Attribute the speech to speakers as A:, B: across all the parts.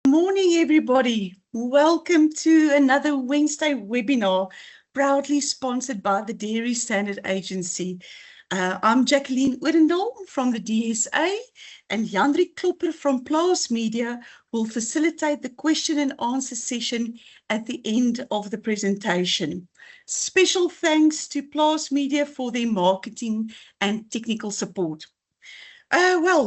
A: Morning, everybody. Welcome to another Wednesday webinar, proudly sponsored by the Dairy Standard Agency. I'm Jacqueline Oudendal from the DSA, and Jandri Klopper from Plaas Media will facilitate the question and answer session at the end of the presentation. Special thanks to Plaas Media for their marketing and technical support.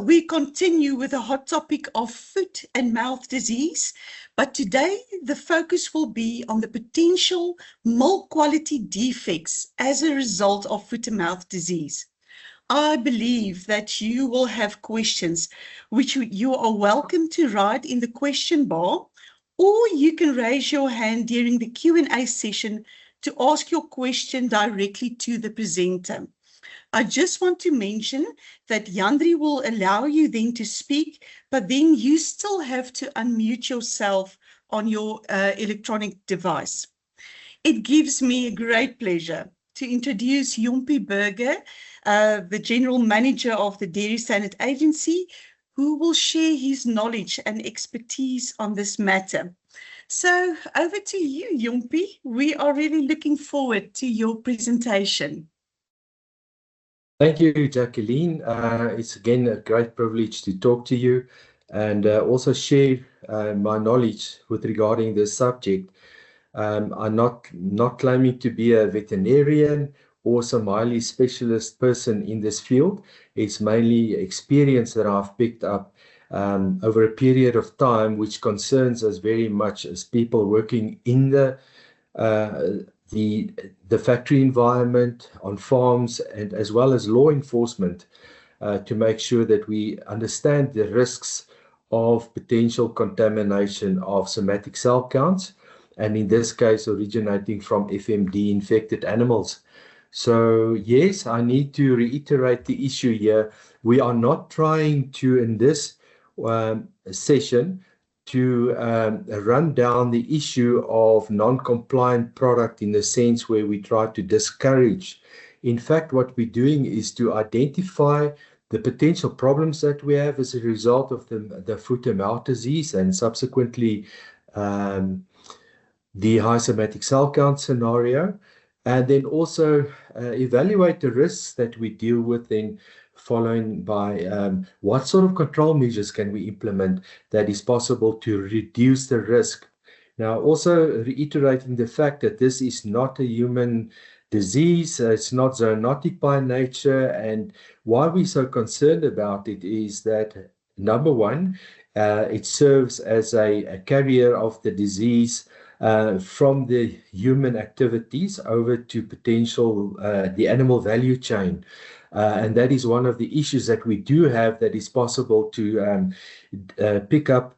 A: We continue with the hot topic of foot and mouth disease, but today the focus will be on the potential milk quality defects as a result of foot and mouth disease. I believe that you will have questions which you are welcome to write in the question bar, or you can raise your hand during the Q&A session to ask your question directly to the presenter. I just want to mention that Jandri will allow you then to speak, but then you still have to unmute yourself on your electronic device. It gives me a great pleasure to introduce Jompie Burger, the General Manager of the Dairy Standard Agency, who will share his knowledge and expertise on this matter. So over to you, Jompie. We are really looking forward to your presentation.
B: Thank you, Jacqueline. It's again a great privilege to talk to you and also share my knowledge with regarding this subject. I'm not claiming to be a veterinarian or some highly specialist person in this field. It's mainly experience that I've picked up over a period of time, which concerns us very much as people working in the factory environment, on farms, and as well as law enforcement, to make sure that we understand the risks of potential contamination of somatic cell counts, and in this case originating from FMD infected animals. So yes, I need to reiterate the issue here. We are not trying to, in this session, to run down the issue of non-compliant product in the sense where we try to discourage. In fact, what we're doing is to identify the potential problems that we have as a result of the foot and mouth disease and subsequently the high somatic cell count scenario, and then also evaluate the risks that we deal with then following by what sort of control measures can we implement that is possible to reduce the risk. Now, also reiterating the fact that this is not a human disease, it's not zoonotic by nature, and why we're so concerned about it is that, number one, it serves as a carrier of the disease from the human activities over to potential the animal value chain. And that is one of the issues that we do have, that is possible to pick up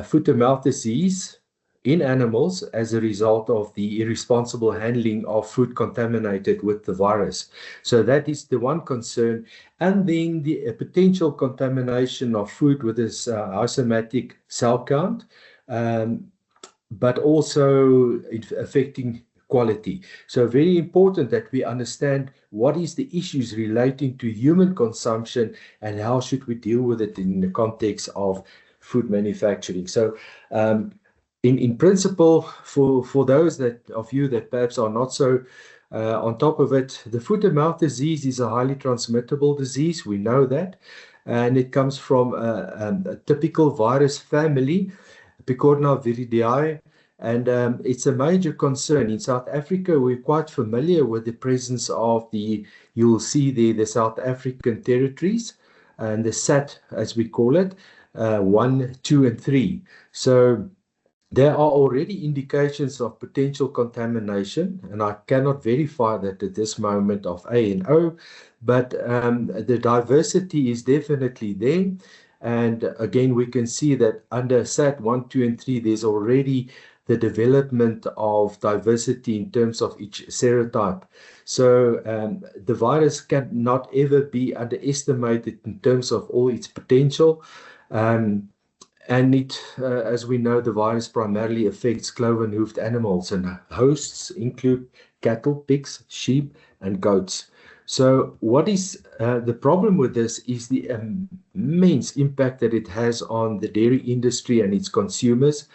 B: foot and mouth disease in animals as a result of the irresponsible handling of food contaminated with the virus. So that is the one concern. And then the potential contamination of food with this high somatic cell count, but also affecting quality. So very important that we understand what is the issues relating to human consumption and how should we deal with it in the context of food manufacturing. So in principle, for those of you that perhaps are not so on top of it, the foot and mouth disease is a highly transmittable disease. We know that, and it comes from a typical virus family, Picornaviridae. And it's a major concern. In South Africa, we're quite familiar with the presence of you'll see there, the South African territories, and the SAT, as we call it, 1, 2, and 3. So there are already indications of potential contamination, and I cannot verify that at this moment of A and O, but the diversity is definitely there. And again, we can see that under SAT 1, 2, and 3, there's already the development of diversity in terms of each serotype. So the virus cannot ever be underestimated in terms of all its potential. And as we know, the virus primarily affects cloven-hoofed animals, and hosts include cattle, pigs, sheep, and goats. So what is the problem with this is the immense impact that it has on the dairy industry and its consumers.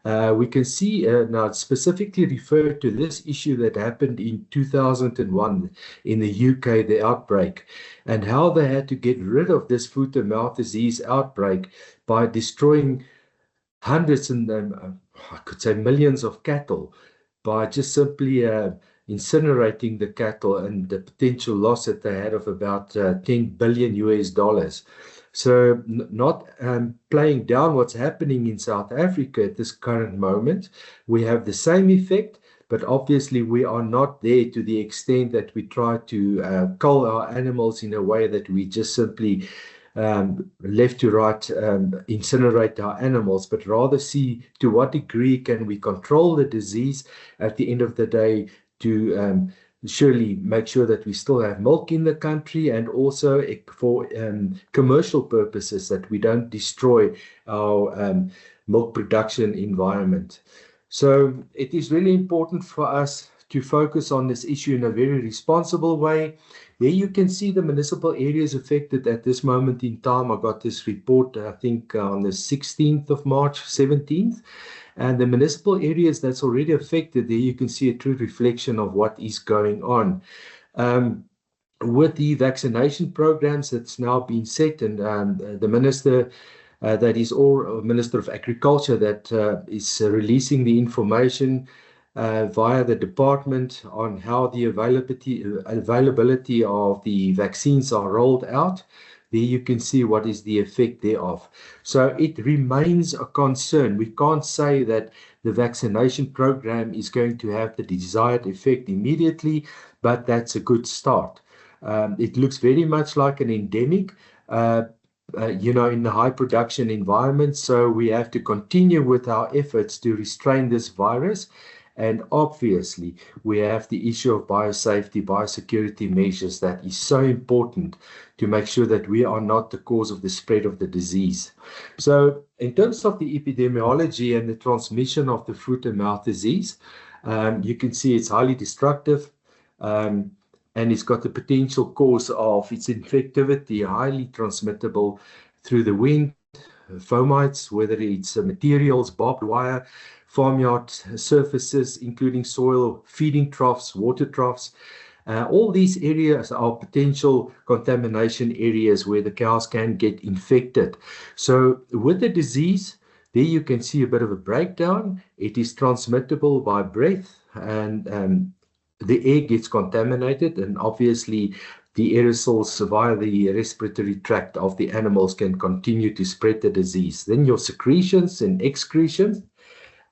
B: We can see now specifically refer to this issue that happened in 2001 in the UK, the outbreak, and how they had to get rid of this foot and mouth disease outbreak by destroying hundreds and I could say millions of cattle by just simply incinerating the cattle and the potential loss that they had of about 10 billion US dollars. So not playing down what's happening in South Africa at this current moment, we have the same effect, but obviously we are not there to the extent that we try to cull our animals in a way that we just simply left to right incinerate our animals, but rather see to what degree can we control the disease at the end of the day to surely make sure that we still have milk in the country, and also for commercial purposes that we don't destroy our milk production environment. So it is really important for us to focus on this issue in a very responsible way. There you can see the municipal areas affected at this moment in time. I got this report, I think, on the 16th of March, 17th. And the municipal areas that's already affected, there you can see a true reflection of what is going on. With the vaccination programs that's now been set, and the minister that is all Minister of Agriculture that is releasing the information via the department on how the availability of the vaccines are rolled out. There you can see what is the effect thereof. So it remains a concern. We can't say that the vaccination program is going to have the desired effect immediately, but that's a good start. It looks very much like an endemic, in the high production environment. So we have to continue with our efforts to restrain this virus. And obviously, we have the issue of biosafety, biosecurity measures that is so important to make sure that we are not the cause of the spread of the disease. So in terms of the epidemiology and the transmission of the foot and mouth disease, you can see it's highly destructive, and it's got the potential cause of its infectivity, highly transmittable through the wind, fomites, whether it's materials, barbed wire, farmyard surfaces, including soil, feeding troughs, water troughs. All these areas are potential contamination areas where the cows can get infected. So with the disease, there you can see a bit of a breakdown. It is transmittable by breath, and the air gets contaminated, and obviously the aerosols via the respiratory tract of the animals can continue to spread the disease. Then your secretions and excretions,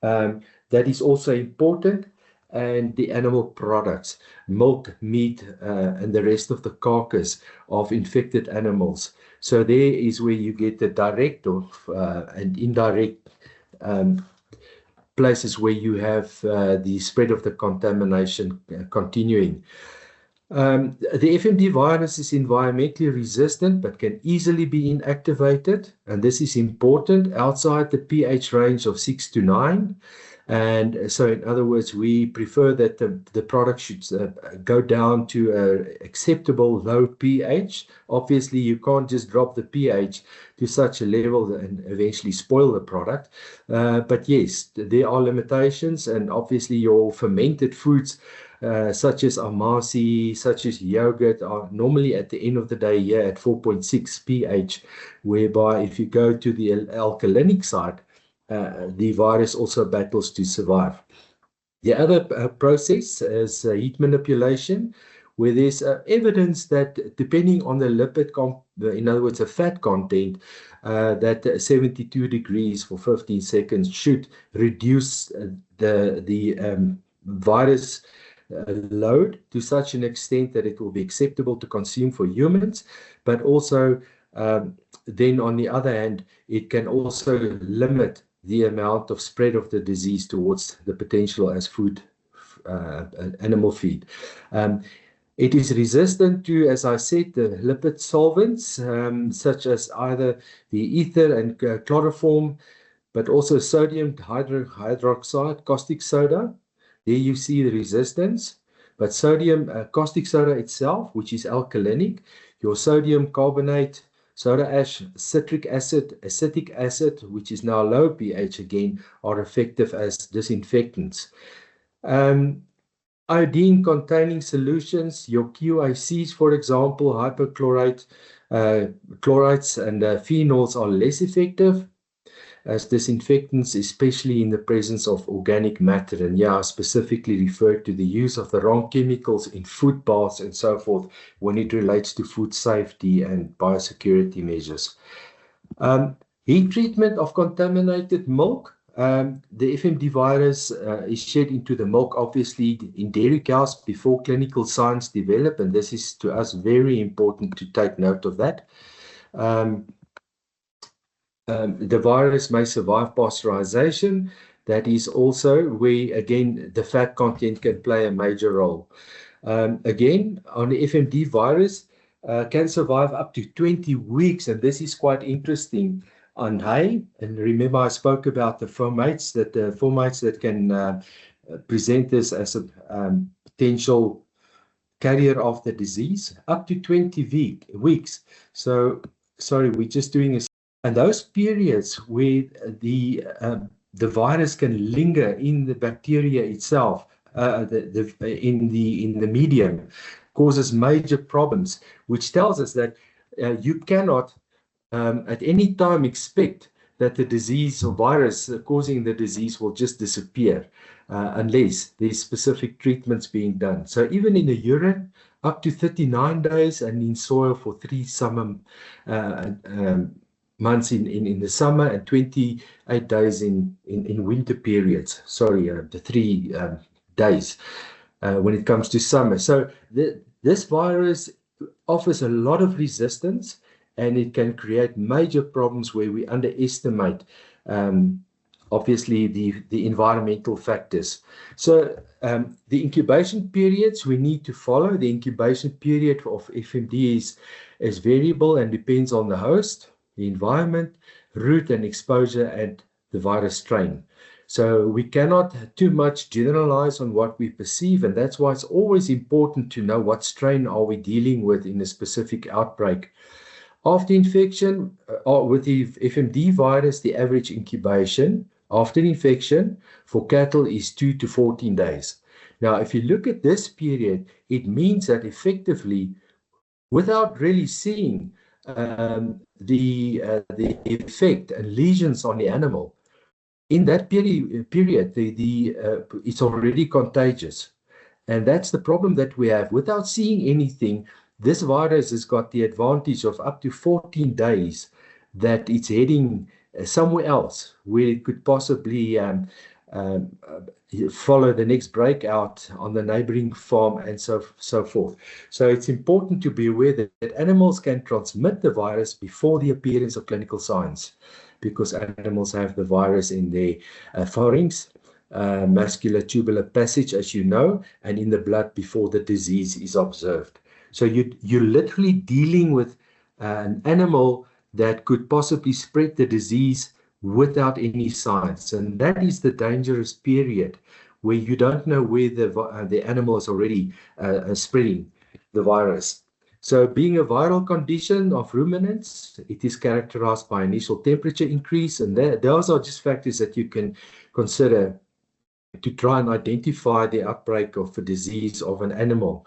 B: that is also important, and the animal products, milk, meat, and the rest of the carcass of infected animals. So there is where you get the direct and indirect places where you have the spread of the contamination continuing. The FMD virus is environmentally resistant but can easily be inactivated, and this is important outside the pH range of 6 to 9. And so, in other words, we prefer that the product should go down to an acceptable low pH. Obviously, you can't just drop the pH to such a level and eventually spoil the product. But yes, there are limitations, and obviously your fermented foods, such as amasi, such as yogurt, are normally at the end of the day here at 4.6 pH, whereby if you go to the alkalinic side, the virus also battles to survive. The other process is heat manipulation, where there's evidence that depending on the lipid, in other words, the fat content, that 72 degrees for 15 seconds should reduce the virus load to such an extent that it will be acceptable to consume for humans, but also then on the other hand, it can also limit the amount of spread of the disease towards the potential as food, animal feed. It is resistant to, as I said, the lipid solvents, such as either the ether and chloroform, but also sodium hydroxide, caustic soda. There you see the resistance. but sodium caustic soda itself, which is alkalinic, your sodium carbonate, soda ash, citric acid, acetic acid, which is now low pH again, are effective as disinfectants. Iodine-containing solutions, your QICs, for example, hypochlorite, chlorides, and phenols are less effective as disinfectants, especially in the presence of organic matter. And yeah, I specifically refer to the use of the wrong chemicals in food baths and so forth when it relates to food safety and biosecurity measures. Heat treatment of contaminated milk. The FMD virus is shed into the milk, obviously, in dairy cows before clinical signs develop, and this is to us very important to take note of that. The virus may survive pasteurization. That is also where, again, the fat content can play a major role. Again, on the FMD virus, can survive up to 20 weeks, and this is quite interesting on hay. And remember, I spoke about the fomates that can present this as a potential carrier of the disease, up to 20 weeks. So, sorry, we're just doing a. And those periods where the virus can linger in the bacteria itself, in the medium, causes major problems, which tells us that you cannot at any time expect that the disease or virus causing the disease will just disappear unless there's specific treatments being done. So even in the urine, up to 39 days, and in soil for 3 summer months in the summer, and 28 days in winter periods. Sorry, the 3 days when it comes to summer. So this virus offers a lot of resistance, and it can create major problems where we underestimate obviously the environmental factors. So the incubation periods we need to follow. The incubation period of FMD is variable and depends on the host, the environment, route and exposure, and the virus strain. So we cannot too much generalize on what we perceive, and that's why it's always important to know what strain are we dealing with in a specific outbreak. After infection with the FMD virus, the average incubation after infection for cattle is 2 to 14 days. Now, if you look at this period, it means that effectively, without really seeing the effect and lesions on the animal, in that period, it's already contagious. And that's the problem that we have. Without seeing anything, this virus has got the advantage of up to 14 days that it's heading somewhere else where it could possibly follow the next breakout on the neighboring farm and so forth. So it's important to be aware that animals can transmit the virus before the appearance of clinical signs, because animals have the virus in their pharynx, muscular tubular passage, as you know, and in the blood before the disease is observed. So you're literally dealing with an animal that could possibly spread the disease without any signs. And that is the dangerous period where you don't know where the animal is already spreading the virus. So being a viral condition of ruminants, it is characterized by initial temperature increase, and those are just factors that you can consider to try and identify the outbreak of a disease of an animal.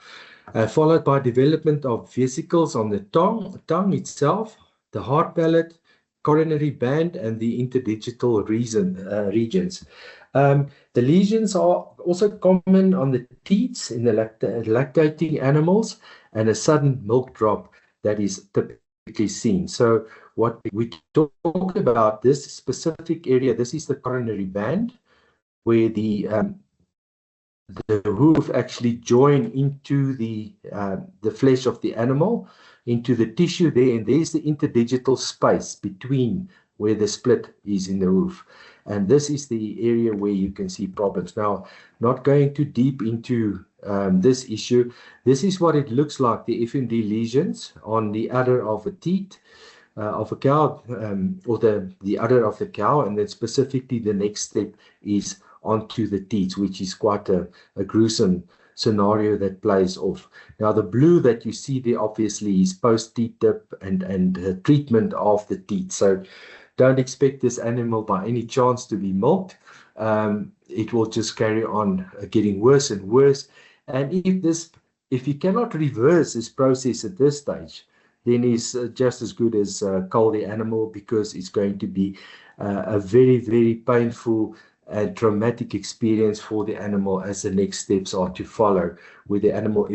B: Followed by development of vesicles on the tongue itself, the hard palate, coronary band, and the interdigital regions. The lesions are also common on the teats in the lactating animals, and a sudden milk drop that is typically seen. So what we talk about, this specific area, this is the coronary band, where the hoof actually join into the flesh of the animal, into the tissue there, and there's the interdigital space between where the split is in the hoof. And this is the area where you can see problems. Now, not going too deep into this issue, this is what it looks like, the FMD lesions on the udder of a teat of a cow, or the udder of the cow, and then specifically the next step is onto the teats, which is quite a gruesome scenario that plays off. Now, the blue that you see there obviously is post-teat dip and treatment of the teat. So don't expect this animal by any chance to be milked. It will just carry on getting worse and worse. And if you cannot reverse this process at this stage, then it's just as good as cull the animal, because it's going to be a very, very painful and traumatic experience for the animal, as the next steps are to follow, where the animal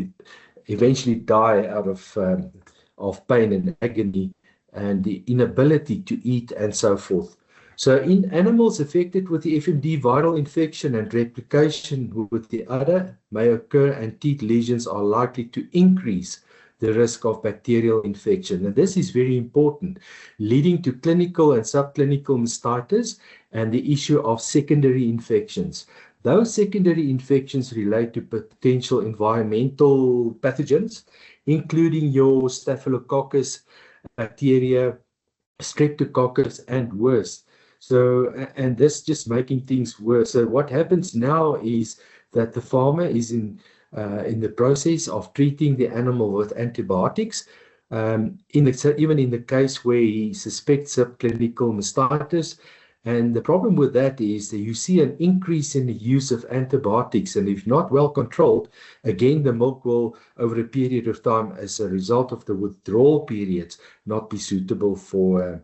B: eventually die out of pain and agony and the inability to eat and so forth. So in animals affected with the FMD, viral infection and replication with the udder may occur, and teat lesions are likely to increase the risk of bacterial infection. And this is very important, leading to clinical and subclinical mastitis and the issue of secondary infections. Those secondary infections relate to potential environmental pathogens, including your staphylococcus, bacteria, streptococcus, and worse. So, and this just making things worse. So what happens now is that the farmer is in the process of treating the animal with antibiotics. Even in the case where he suspects subclinical mastitis. And the problem with that is that you see an increase in the use of antibiotics, and if not well controlled, again, the milk will, over a period of time, as a result of the withdrawal periods, not be suitable for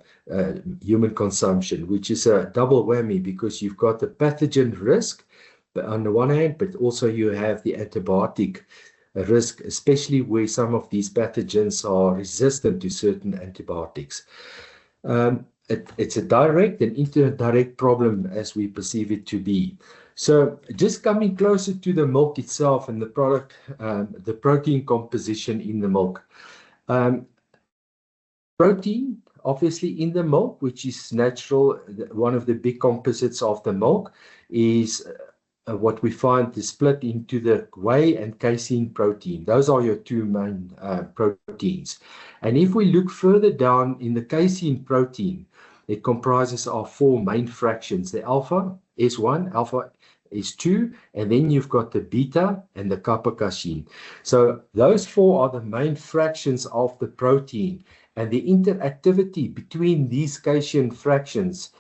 B: human consumption, which is a double whammy, because you've got the pathogen risk on the one hand, but also you have the antibiotic risk, especially where some of these pathogens are resistant to certain antibiotics. It's a direct and indirect problem as we perceive it to be. So just coming closer to the milk itself and the product, the protein composition in the milk. Protein, obviously, in the milk, which is natural, one of the big composites of the milk, is what we find is split into the whey and casein protein. Those are your two main proteins. And if we look further down in the casein protein, it comprises of four main fractions: the alpha S1, alpha S2, and then you've got the beta and the kappa casein. So those four are the main fractions of the protein, and the interactivity between these casein fractions,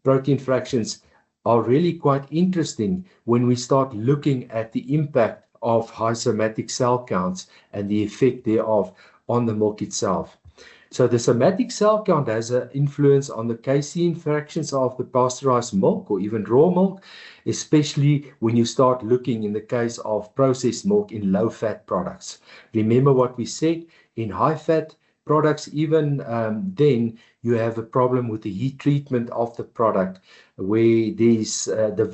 B: protein fractions, are really quite interesting when we start looking at the impact of high somatic cell counts and the effect thereof on the milk itself. So the somatic cell count has an influence on the casein fractions of the pasteurized milk or even raw milk, especially when you start looking in the case of processed milk in low-fat products. Remember what we said, in high-fat products, even then you have a problem with the heat treatment of the product, where there's the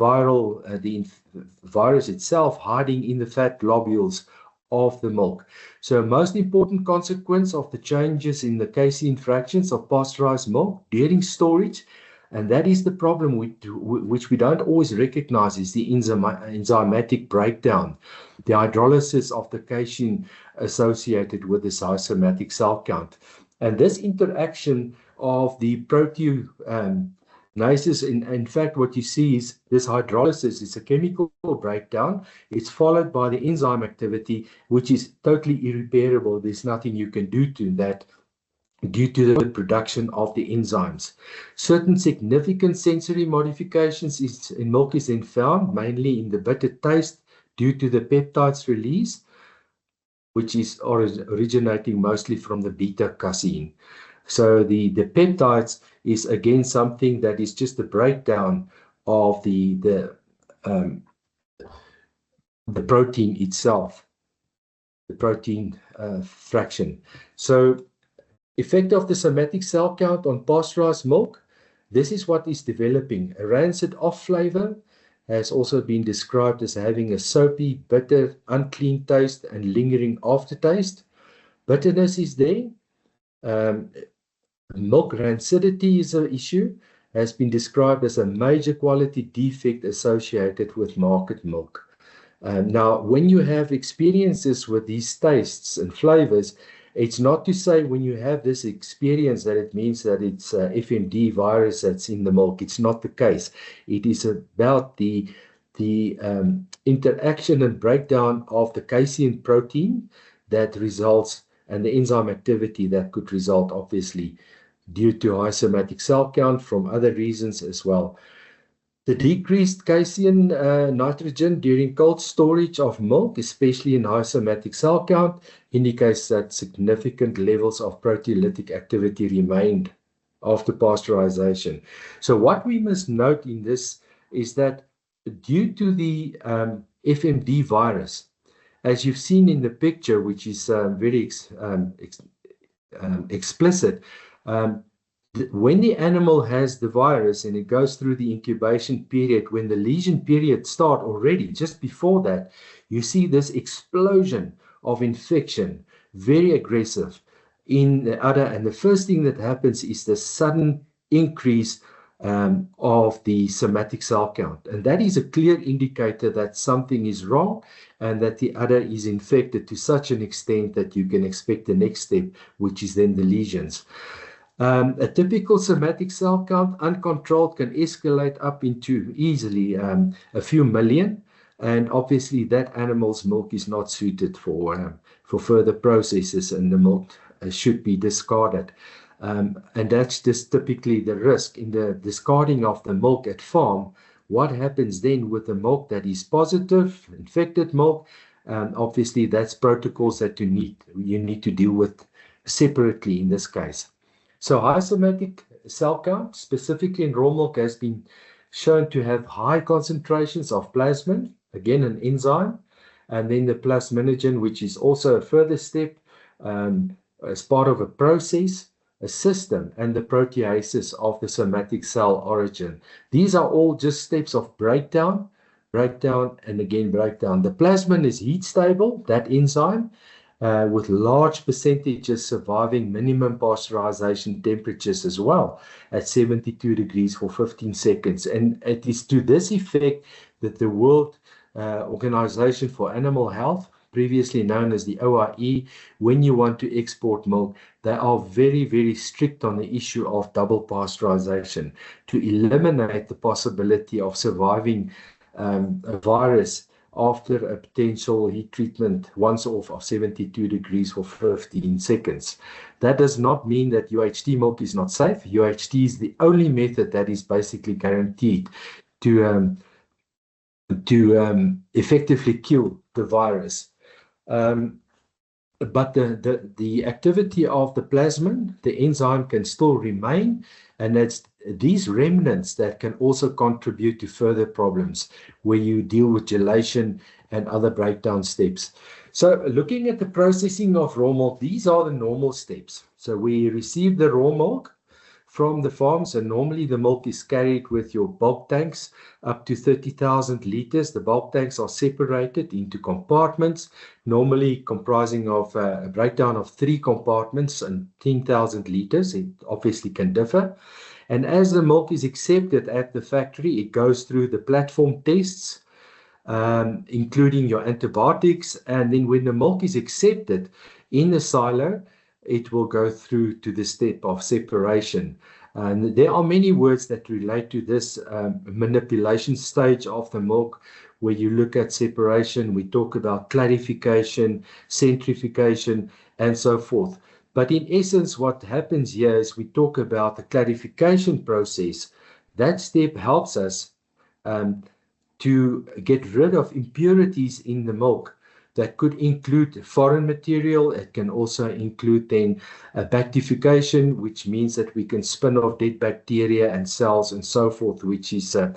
B: virus itself hiding in the fat globules of the milk. So most important consequence of the changes in the casein fractions of pasteurized milk during storage, and that is the problem which we don't always recognize, is the enzymatic breakdown, the hydrolysis of the casein associated with this high somatic cell count. And this interaction of the proteinases, in fact, what you see is this hydrolysis is a chemical breakdown. It's followed by the enzyme activity, which is totally irreparable. There's nothing you can do to that due to the production of the enzymes. Certain significant sensory modifications in milk is then found, mainly in the bitter taste due to the peptides release, which is originating mostly from the beta casein. So the peptides is again something that is just a breakdown of the protein itself, the protein fraction. So effect of the somatic cell count on pasteurized milk, this is what is developing. A rancid off flavor has also been described as having a soapy, bitter, unclean taste and lingering aftertaste. Bitterness is there. Milk rancidity is an issue, has been described as a major quality defect associated with market milk. Now, when you have experiences with these tastes and flavors, it's not to say when you have this experience that it means that it's FMD virus that's in the milk. It's not the case. It is about the the interaction and breakdown of the casein protein that results, and the enzyme activity that could result, obviously, due to high somatic cell count from other reasons as well. The decreased casein nitrogen during cold storage of milk, especially in high somatic cell count, indicates that significant levels of proteolytic activity remained after pasteurization. So what we must note in this is that due to the FMD virus, as you've seen in the picture, which is very explicit, when the animal has the virus and it goes through the incubation period, when the lesion period starts already, just before that, you see this explosion of infection, very aggressive in the udder. And the first thing that happens is the sudden increase of the somatic cell count. And that is a clear indicator that something is wrong and that the udder is infected to such an extent that you can expect the next step, which is then the lesions. A typical somatic cell count, uncontrolled, can escalate up into easily a few million. And obviously that animal's milk is not suited for further processes, and the milk should be discarded. And that's just typically the risk in the discarding of the milk at farm. What happens then with the milk that is positive, infected milk? Obviously, that's protocols that you need to deal with separately in this case. So high somatic cell count, specifically in raw milk, has been shown to have high concentrations of plasmin, again an enzyme, and then the plasminogen, which is also a further step as part of a process, a system, and the proteases of the somatic cell origin. These are all just steps of breakdown, and again breakdown. The plasmin is heat stable, that enzyme, with large percentages surviving minimum pasteurization temperatures as well at 72 degrees for 15 seconds. And it is to this effect that the World Organization for Animal Health, previously known as the OIE, when you want to export milk, they are very, very strict on the issue of double pasteurization to eliminate the possibility of surviving a virus after a potential heat treatment once off of 72 degrees for 15 seconds. That does not mean that UHT milk is not safe. UHT is the only method that is basically guaranteed to effectively kill the virus. But the activity of the plasmin, the enzyme, can still remain, and it's these remnants that can also contribute to further problems where you deal with gelation and other breakdown steps. So looking at the processing of raw milk, these are the normal steps. So we receive the raw milk from the farms, and normally the milk is carried with your bulk tanks up to 30,000 liters. The bulk tanks are separated into compartments, normally comprising of a breakdown of 3 compartments and 10,000 liters. It obviously can differ. And as the milk is accepted at the factory, it goes through the platform tests, including your antibiotics. And then when the milk is accepted in the silo, it will go through to the step of separation. And there are many words that relate to this manipulation stage of the milk, where you look at separation. We talk about clarification, centrifugation, and so forth. But in essence, what happens here is we talk about the clarification process. That step helps us to get rid of impurities in the milk. That could include foreign material. It can also include then bactification, which means that we can spin off dead bacteria and cells and so forth, which is a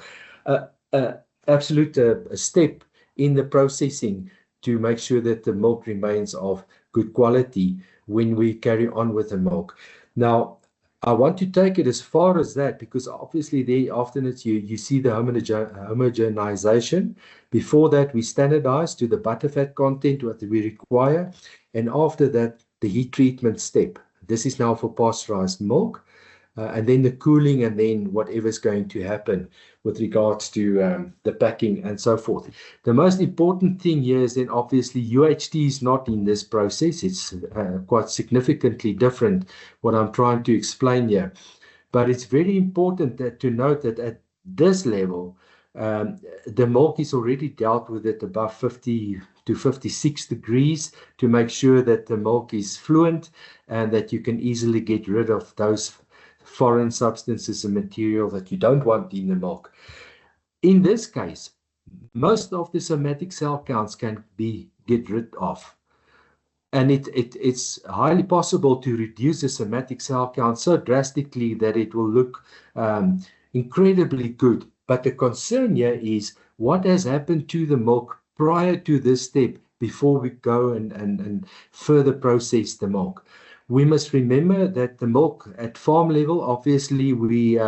B: absolute step in the processing to make sure that the milk remains of good quality when we carry on with the milk. Now, I want to take it as far as that because obviously there often it's you see the homogenization. Before that, we standardize to the butterfat content what we require. And after that, the heat treatment step. This is now for pasteurized milk. And then the cooling, and then whatever's going to happen with regards to the packing and so forth. The most important thing here is then obviously UHT is not in this process. It's quite significantly different what I'm trying to explain here. But it's very important to note that at this level, the milk is already dealt with at above 50 to 56 degrees to make sure that the milk is fluent and that you can easily get rid of those foreign substances and material that you don't want in the milk. In this case, most of the somatic cell counts can be get rid of. And it's highly possible to reduce the somatic cell count so drastically that it will look incredibly good. But the concern here is what has happened to the milk prior to this step before we go and further process the milk. We must remember that the milk at farm level, obviously we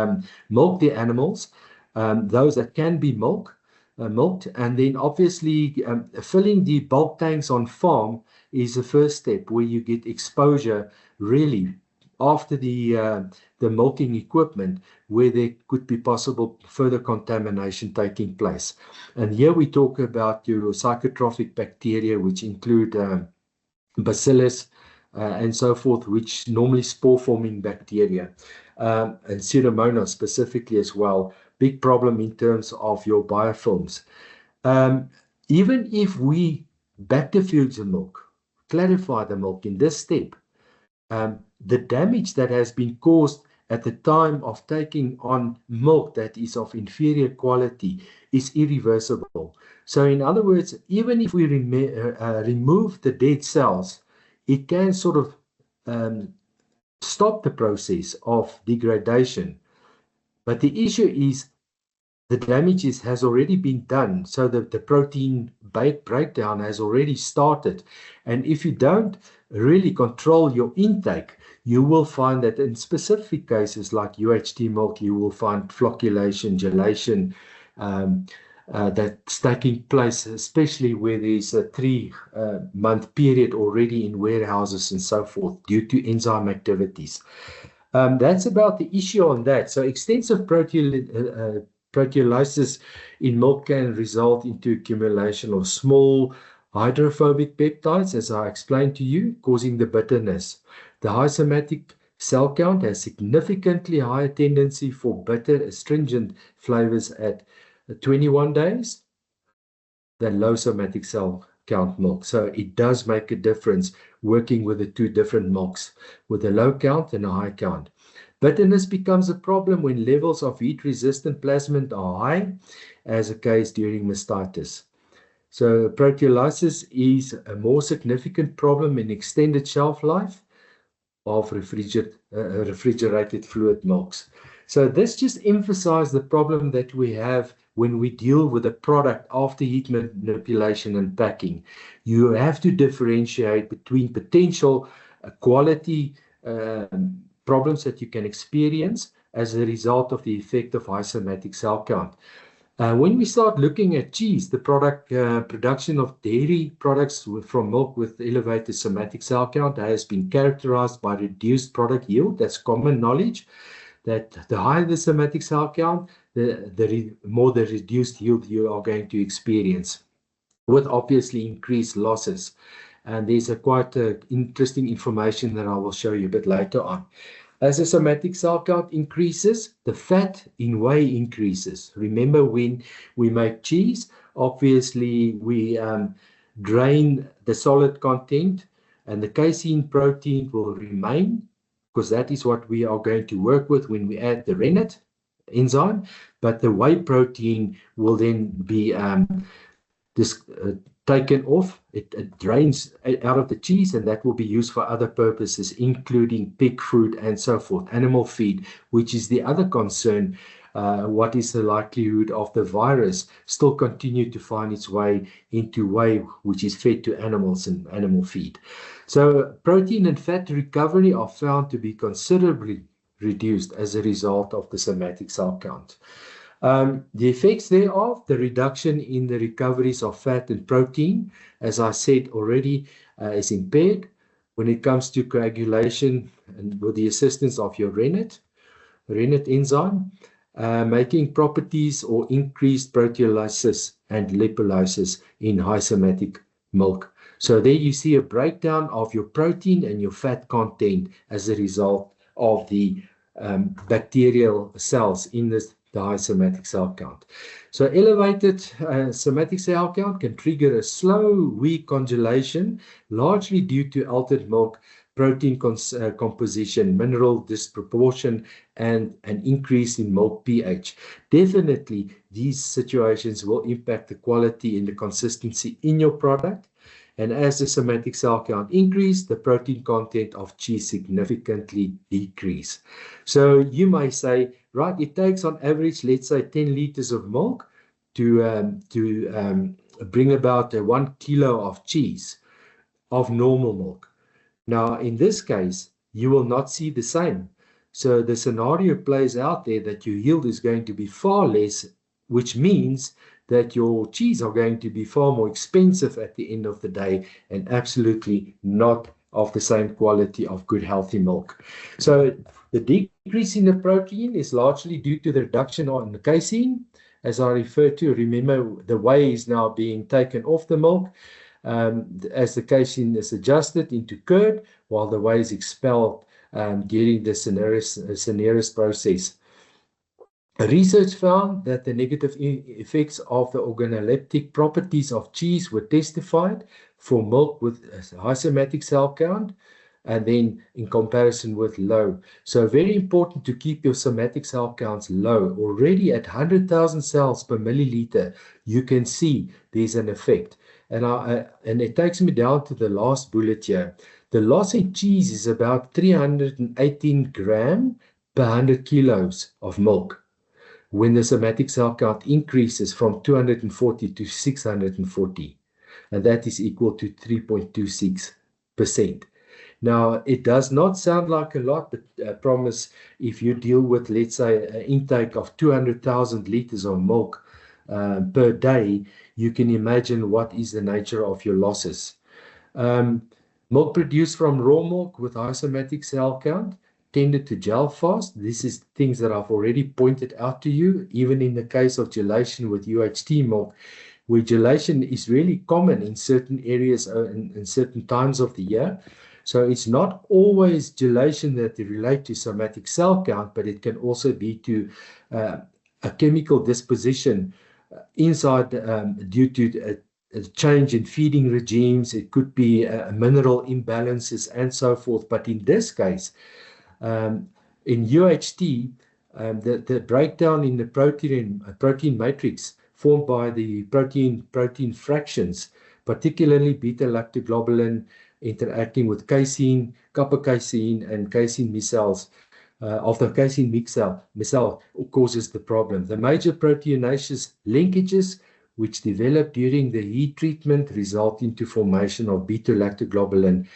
B: milk the animals, those that can be milked, and then obviously filling the bulk tanks on farm is the first step where you get exposure really after the milking equipment where there could be possible further contamination taking place. And here we talk about your psychotrophic bacteria, which include bacillus and so forth, which normally spore-forming bacteria, and Pseudomonas specifically as well. Big problem in terms of your biofilms. Even if we bacterifuse the milk, clarify the milk in this step, the damage that has been caused at the time of taking on milk that is of inferior quality is irreversible. So in other words, even if we remove the dead cells, it can sort of stop the process of degradation. But the issue is the damage has already been done, so that the protein breakdown has already started. And if you don't really control your intake, you will find that in specific cases like UHT milk, you will find flocculation, gelation, that's taking place, especially where there's a 3-month period already in warehouses and so forth due to enzyme activities. That's about the issue on that. So extensive proteolysis in milk can result into accumulation of small hydrophobic peptides, as I explained to you, causing the bitterness. The high somatic cell count has significantly higher tendency for bitter, astringent flavors at 21 days than low somatic cell count milk. So it does make a difference working with the two different milks, with a low count and a high count. Bitterness becomes a problem when levels of heat-resistant plasmid are high, as a case during mastitis. So proteolysis is a more significant problem in extended shelf life of refrigerated fluid milks. So this just emphasizes the problem that we have when we deal with a product after heat manipulation and packing. You have to differentiate between potential quality problems that you can experience as a result of the effect of high somatic cell count. When we start looking at cheese, the production of dairy products from milk with elevated somatic cell count has been characterized by reduced product yield. That's common knowledge, that the higher the somatic cell count, the more the reduced yield you are going to experience, with obviously increased losses. And there's quite interesting information that I will show you a bit later on. As the somatic cell count increases, the fat in whey increases. Remember, when we make cheese, obviously we drain the solid content, and the casein protein will remain, because that is what we are going to work with when we add the rennet enzyme. But the whey protein will then be taken off. It drains out of the cheese, and that will be used for other purposes, including pig food and so forth, animal feed, which is the other concern. What is the likelihood of the virus still continue to find its way into whey, which is fed to animals and animal feed? So protein and fat recovery are found to be considerably reduced as a result of the somatic cell count. The effects thereof, the reduction in the recoveries of fat and protein, as I said already, is impaired when it comes to coagulation and with the assistance of your rennet enzyme, making properties or increased proteolysis and lipolysis in high somatic milk. So there you see a breakdown of your protein and your fat content as a result of the bacterial cells in this the high somatic cell count. So elevated somatic cell count can trigger a slow, weak congelation, largely due to altered milk protein composition, mineral disproportion, and an increase in milk pH. Definitely, these situations will impact the quality and the consistency in your product. And as the somatic cell count increase, the protein content of cheese significantly decrease. So you may say, right, it takes on average, let's say 10 liters of milk to bring about 1 kilo of cheese of normal milk. Now, in this case, you will not see the same. So the scenario plays out there that your yield is going to be far less, which means that your cheese are going to be far more expensive at the end of the day and absolutely not of the same quality of good, healthy milk. So the decrease in the protein is largely due to the reduction in the casein. As I referred to, remember the whey is now being taken off the milk. As the casein is adjusted into curd, while the whey is expelled during the Cineris process. Research found that the negative effects of the organoleptic properties of cheese were testified for milk with a high somatic cell count, and then in comparison with low. So very important to keep your somatic cell counts low. Already at 100,000 cells per milliliter, you can see there's an effect. And it takes me down to the last bullet here. The loss in cheese is about 318 grams per 100 kilos of milk when the somatic cell count increases from 240 to 640. And that is equal to 3.26%. Now, it does not sound like a lot, but I promise if you deal with, let's say, an intake of 200,000 liters of milk per day, you can imagine what is the nature of your losses. Milk produced from raw milk with high somatic cell count tended to gel fast. This is things that I've already pointed out to you, even in the case of gelation with UHT milk, where gelation is really common in certain areas in certain times of the year. So it's not always gelation that relate to somatic cell count, but it can also be to a chemical disposition inside due to a change in feeding regimes. It could be mineral imbalances and so forth. But in this case, in UHT, the breakdown in the protein matrix formed by the protein fractions, particularly beta-lactoglobulin interacting with casein, kappa casein, and casein micelles, of the casein micelle causes the problem. The major proteinaceous linkages which develop during the heat treatment result into formation of beta-lactoglobulin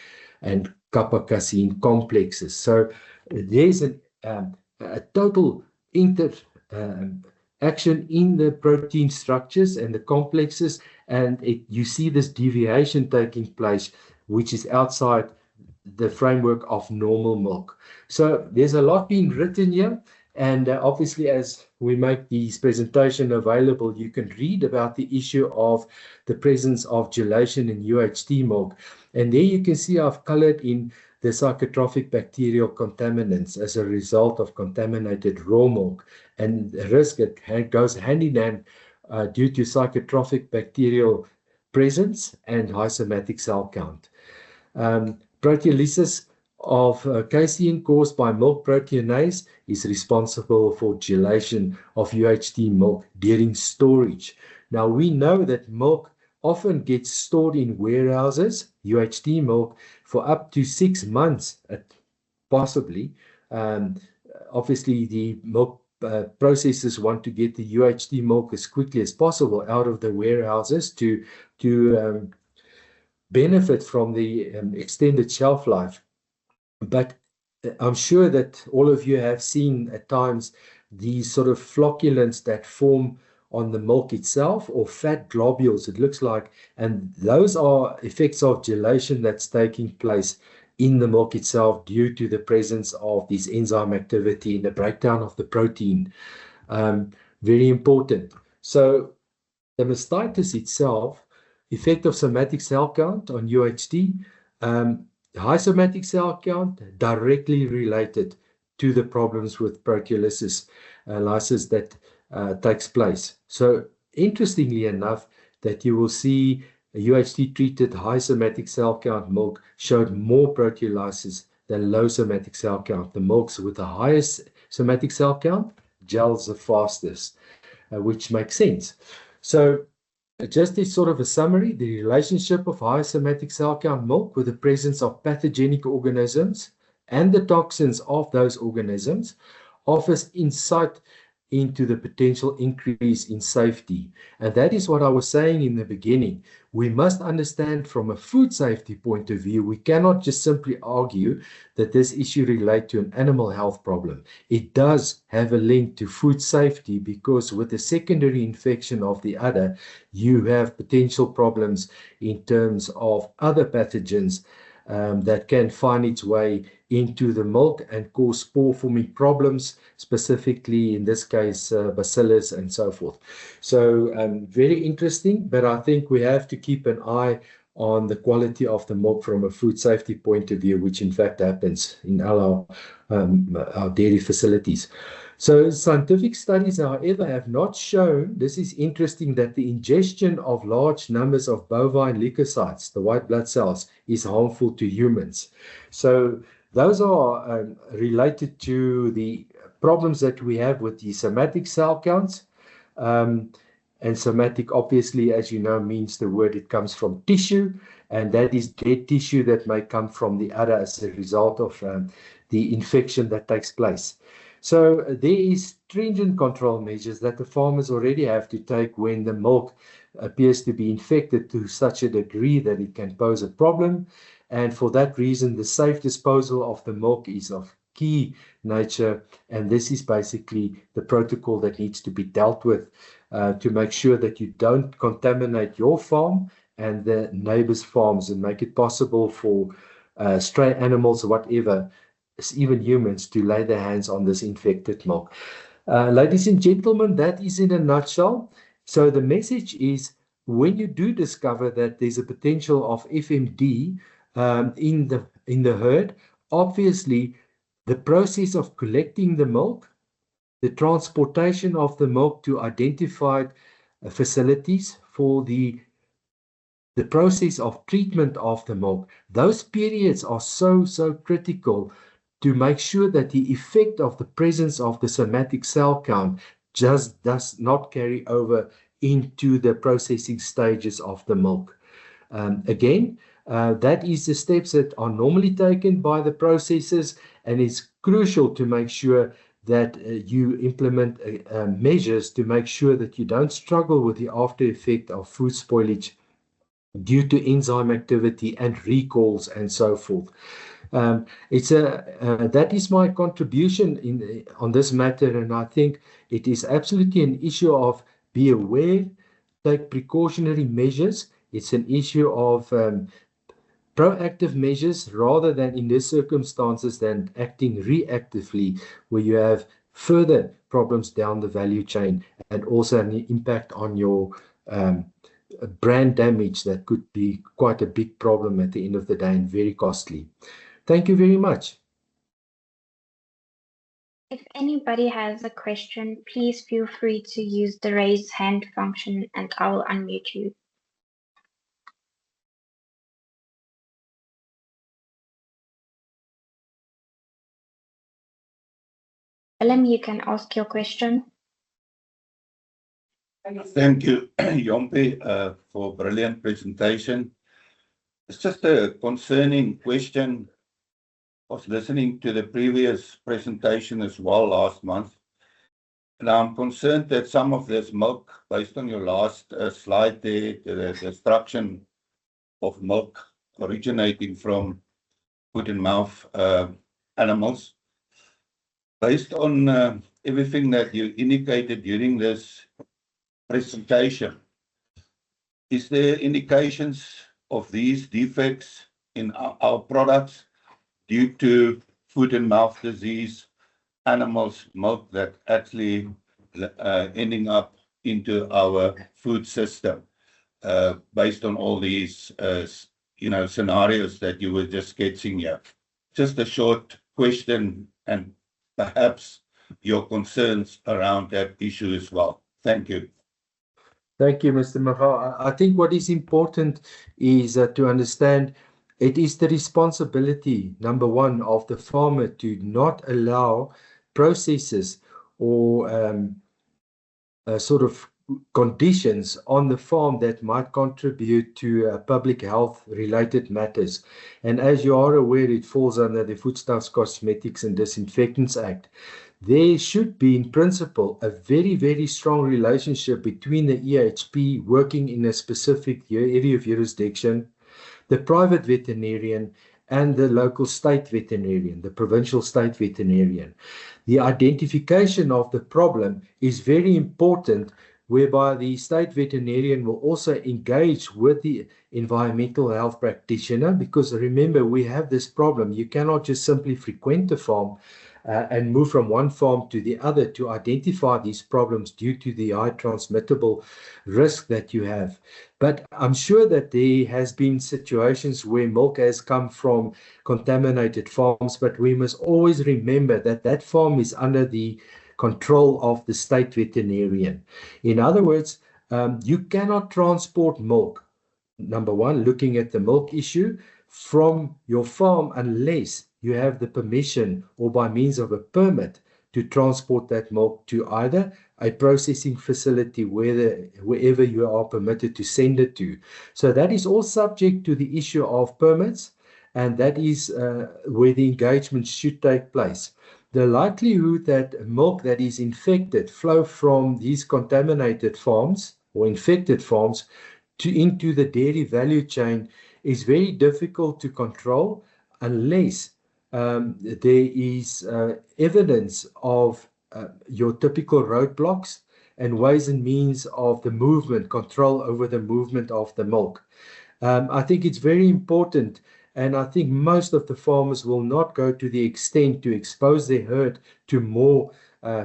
B: and kappa casein complexes. So there's a total action in the protein structures and the complexes, and you see this deviation taking place, which is outside the framework of normal milk. So there's a lot being written here, and obviously as we make this presentation available, you can read about the issue of the presence of gelation in UHT milk. And there you can see I've colored in the psychotrophic bacterial contaminants as a result of contaminated raw milk, and the risk goes hand in hand due to psychotrophic bacterial presence and high somatic cell count. Proteolysis of casein caused by milk proteinase is responsible for gelation of UHT milk during storage. Now we know that milk often gets stored in warehouses, UHT milk, for up to 6 months, possibly. Obviously, the milk processors want to get the UHT milk as quickly as possible out of the warehouses to benefit from the extended shelf life. But I'm sure that all of you have seen at times these sort of flocculants that form on the milk itself, or fat globules, it looks like, and those are effects of gelation that's taking place in the milk itself due to the presence of this enzyme activity in the breakdown of the protein. Very important. So the mastitis itself, effect of somatic cell count on UHT, high somatic cell count directly related to the problems with proteolysis lysis that takes place. So interestingly enough, that you will see a UHT-treated high somatic cell count milk showed more proteolysis than low somatic cell count. The milks with the highest somatic cell count gels the fastest, which makes sense. So just as sort of a summary, the relationship of high somatic cell count milk with the presence of pathogenic organisms and the toxins of those organisms offers insight into the potential increase in safety. And that is what I was saying in the beginning. We must understand from a food safety point of view, we cannot just simply argue that this issue relates to an animal health problem. It does have a link to food safety because with the secondary infection of the udder, you have potential problems in terms of other pathogens that can find its way into the milk and cause spore-forming problems, specifically in this case, bacillus and so forth. So very interesting, but I think we have to keep an eye on the quality of the milk from a food safety point of view, which in fact happens in all our dairy facilities. So scientific studies, however, have not shown, this is interesting, that the ingestion of large numbers of bovine leukocytes, the white blood cells, is harmful to humans. So those are related to the problems that we have with the somatic cell counts. And somatic, obviously, as you know, means the word, it comes from tissue, and that is dead tissue that may come from the udder as a result of the infection that takes place. So there is stringent control measures that the farmers already have to take when the milk appears to be infected to such a degree that it can pose a problem. And for that reason, the safe disposal of the milk is of key nature. And this is basically the protocol that needs to be dealt with to make sure that you don't contaminate your farm and the neighbors' farms and make it possible for stray animals or whatever, even humans, to lay their hands on this infected milk. Ladies and gentlemen, that is in a nutshell. So the message is, when you do discover that there's a potential of FMD in the herd, obviously the process of collecting the milk, the transportation of the milk to identified facilities for the process of treatment of the milk, those periods are so critical to make sure that the effect of the presence of the somatic cell count just does not carry over into the processing stages of the milk. Again, that is the steps that are normally taken by the processors, and it's crucial to make sure that you implement measures to make sure that you don't struggle with the after effect of food spoilage due to enzyme activity and recalls and so forth. That is my contribution on this matter, and I think it is absolutely an issue of be aware, take precautionary measures. It's an issue of proactive measures rather than, in these circumstances, than acting reactively, where you have further problems down the value chain and also an impact on your brand damage that could be quite a big problem at the end of the day and very costly. Thank you very much.
C: If anybody has a question, please feel free to use the raise hand function and I will unmute you. Willem, you can ask your question.
D: Thank you, Yompe, for a brilliant presentation. It's just a concerning question. I was listening to the previous presentation as well last month, and I'm concerned that some of this milk, based on your last slide there, the destruction of milk originating from foot and mouth animals, based on everything that you indicated during this presentation, is there indications of these defects in our products due to foot and mouth disease, animals' milk that actually ending up into our food system, based on all these scenarios that you were just sketching here? Just a short question, and perhaps your concerns around that issue as well. Thank you.
B: Thank you, Mr. Mahal. I think what is important is to understand it is the responsibility, number one, of the farmer to not allow processes or sort of conditions on the farm that might contribute to public health related matters. And as you are aware, it falls under the Foodstuffs, Cosmetics and Disinfectants Act. There should be, in principle, a very, very strong relationship between the EHP working in a specific area of jurisdiction, the private veterinarian, and the local state veterinarian, the provincial state veterinarian. The identification of the problem is very important, whereby the state veterinarian will also engage with the environmental health practitioner, because remember, we have this problem. You cannot just simply frequent the farm and move from one farm to the other to identify these problems due to the high transmittable risk that you have. But I'm sure that there has been situations where milk has come from contaminated farms, but we must always remember that that farm is under the control of the state veterinarian. In other words, you cannot transport milk, number one, looking at the milk issue, from your farm unless you have the permission or by means of a permit to transport that milk to either a processing facility wherever you are permitted to send it to. So that is all subject to the issue of permits, and that is where the engagement should take place. The likelihood that milk that is infected flow from these contaminated farms or infected farms into the dairy value chain is very difficult to control unless there is evidence of your typical roadblocks and ways and means of the movement, control over the movement of the milk. I think it's very important, and I think most of the farmers will not go to the extent to expose their herd to more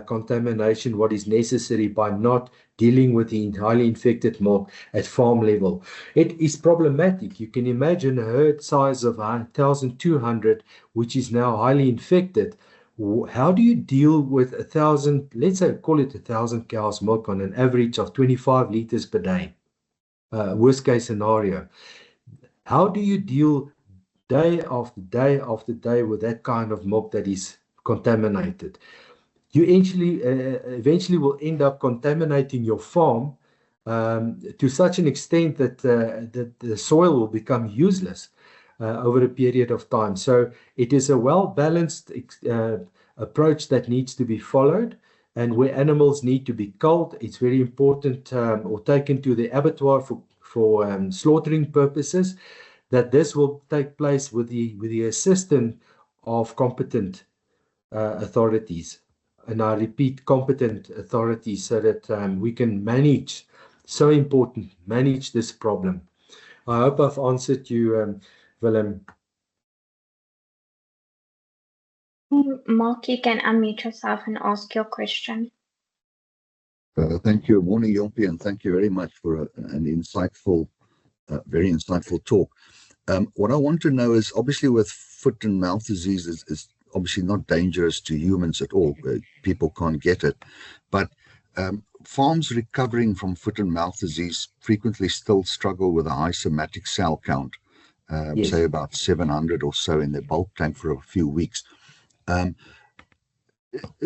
B: contamination, what is necessary, by not dealing with the highly infected milk at farm level. It is problematic. You can imagine a herd size of 1,200, which is now highly infected. How do you deal with 1,000, let's say, call it 1,000 cows milk on an average of 25 liters per day? Worst case scenario. How do you deal day after day after day with that kind of milk that is contaminated? You eventually will end up contaminating your farm to such an extent that the soil will become useless over a period of time. So it is a well-balanced approach that needs to be followed, and where animals need to be culled, it's very important, or taken to the abattoir for slaughtering purposes, that this will take place with the assistance of competent authorities. And I repeat, competent authorities, so that we can manage, so important, manage this problem. I hope I've answered you, Willem.
C: Mark, you can unmute yourself and ask your question.
E: Thank you. Morning, Jompie, and thank you very much for an insightful, very insightful talk. What I want to know is, obviously with foot and mouth disease is obviously not dangerous to humans at all. People can't get it. But farms recovering from foot and mouth disease frequently still struggle with a high somatic cell count,
B: Yes.
E: say about 700 or so in their bulk tank for a few weeks.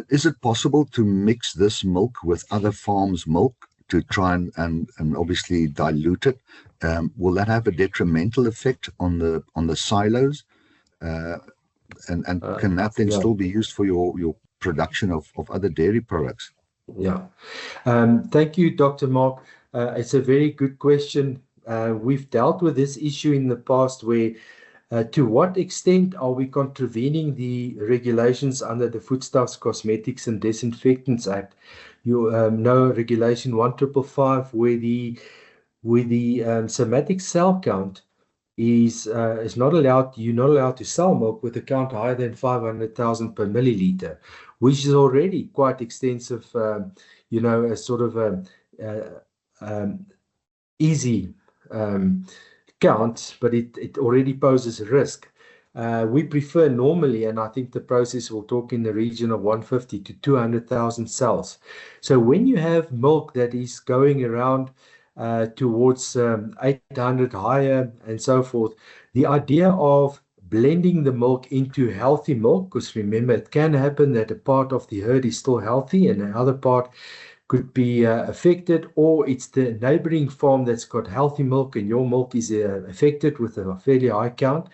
E: Is it possible to mix this milk with other farms' milk to try and obviously dilute it? Will that have a detrimental effect on the silos? And can that then still be used for your production of other dairy products?
B: Yeah. Thank you, Dr. Mark. It's a very good question. We've dealt with this issue in the past, where to what extent are we contravening the regulations under the Foodstuffs, Cosmetics and Disinfectants Act? You know Regulation 1555, where the somatic cell count is not allowed. You're not allowed to sell milk with a count higher than 500,000 per milliliter, which is already quite extensive. A sort of easy count, but it already poses a risk. We prefer normally, and I think the process will talk in the region of 150 to 200,000 cells. So when you have milk that is going around towards 800 higher and so forth, the idea of blending the milk into healthy milk, because remember, it can happen that a part of the herd is still healthy and the other part could be affected, or it's the neighboring farm that's got healthy milk and your milk is affected with a fairly high count,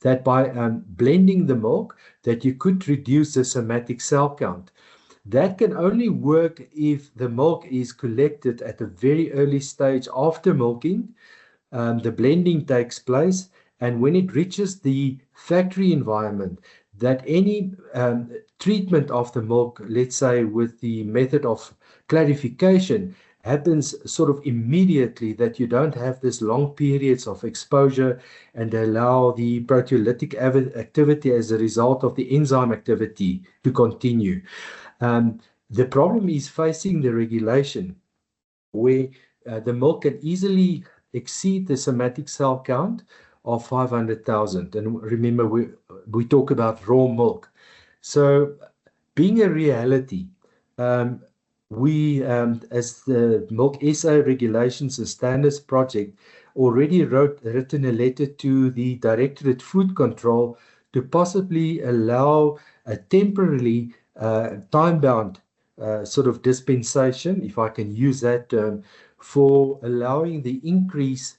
B: that by blending the milk, that you could reduce the somatic cell count. That can only work if the milk is collected at a very early stage after milking. The blending takes place, and when it reaches the factory environment, that any treatment of the milk, let's say with the method of clarification, happens sort of immediately, that you don't have this long periods of exposure and allow the proteolytic activity as a result of the enzyme activity to continue. The problem is facing the regulation, where the milk can easily exceed the somatic cell count of 500,000. And remember, we talk about raw milk. So being a reality, we, as the Milk SA Regulations and Standards Project, already written a letter to the Directorate Food Control to possibly allow a temporarily time-bound sort of dispensation, if I can use that term, for allowing the increase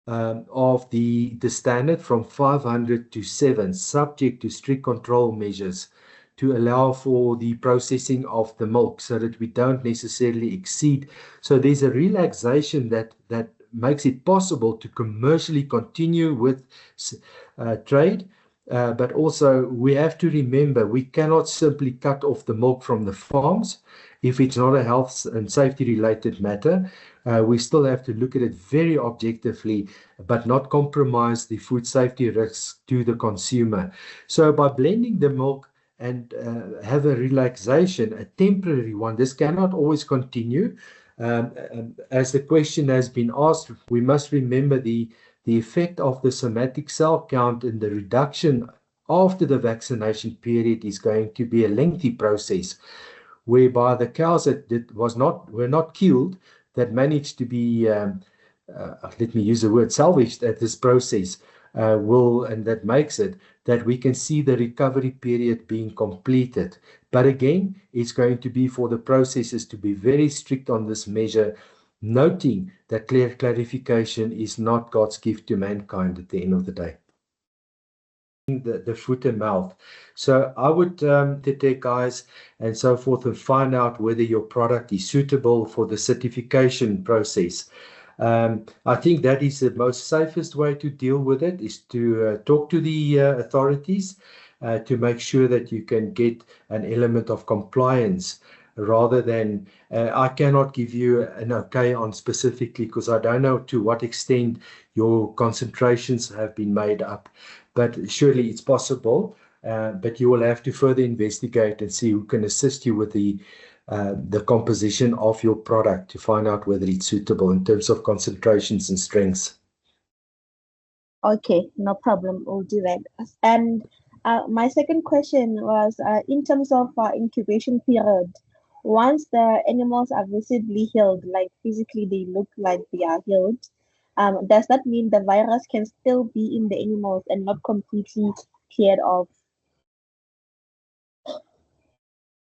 B: of the standard from 500 to 7, subject to strict control measures, to allow for the processing of the milk so that we don't necessarily exceed. So there's a relaxation that makes it possible to commercially continue with trade. But also we have to remember, we cannot simply cut off the milk from the farms if it's not a health and safety related matter. We still have to look at it very objectively, but not compromise the food safety risks to the consumer. So by blending the milk and have a relaxation, a temporary one, this cannot always continue. As the question has been asked, we must remember the effect of the somatic cell count and the reduction after the vaccination period is going to be a lengthy process, whereby the cows that were not killed, that managed to be, let me use the word, salvaged at this process, and that makes it that we can see the recovery period being completed. But again, it's going to be for the processes to be very strict on this measure, noting that clarification is not God's gift to mankind at the end of the day. The foot and mouth. So I would detect guys and so forth and find out whether your product is suitable for the certification process. I think that is the most safest way to deal with it, is to talk to the authorities to make sure that you can get an element of compliance, rather than I cannot give you an okay on specifically, because I don't know to what extent your concentrations have been made up. But surely it's possible, but you will have to further investigate and see who can assist you with the composition of your product to find out whether it's suitable in terms of concentrations and strengths.
F: Okay, no problem. We'll do that. And my second question was in terms of incubation period, once the animals are visibly healed, like physically they look like they are healed, does that mean the virus can still be in the animals and not completely cleared off?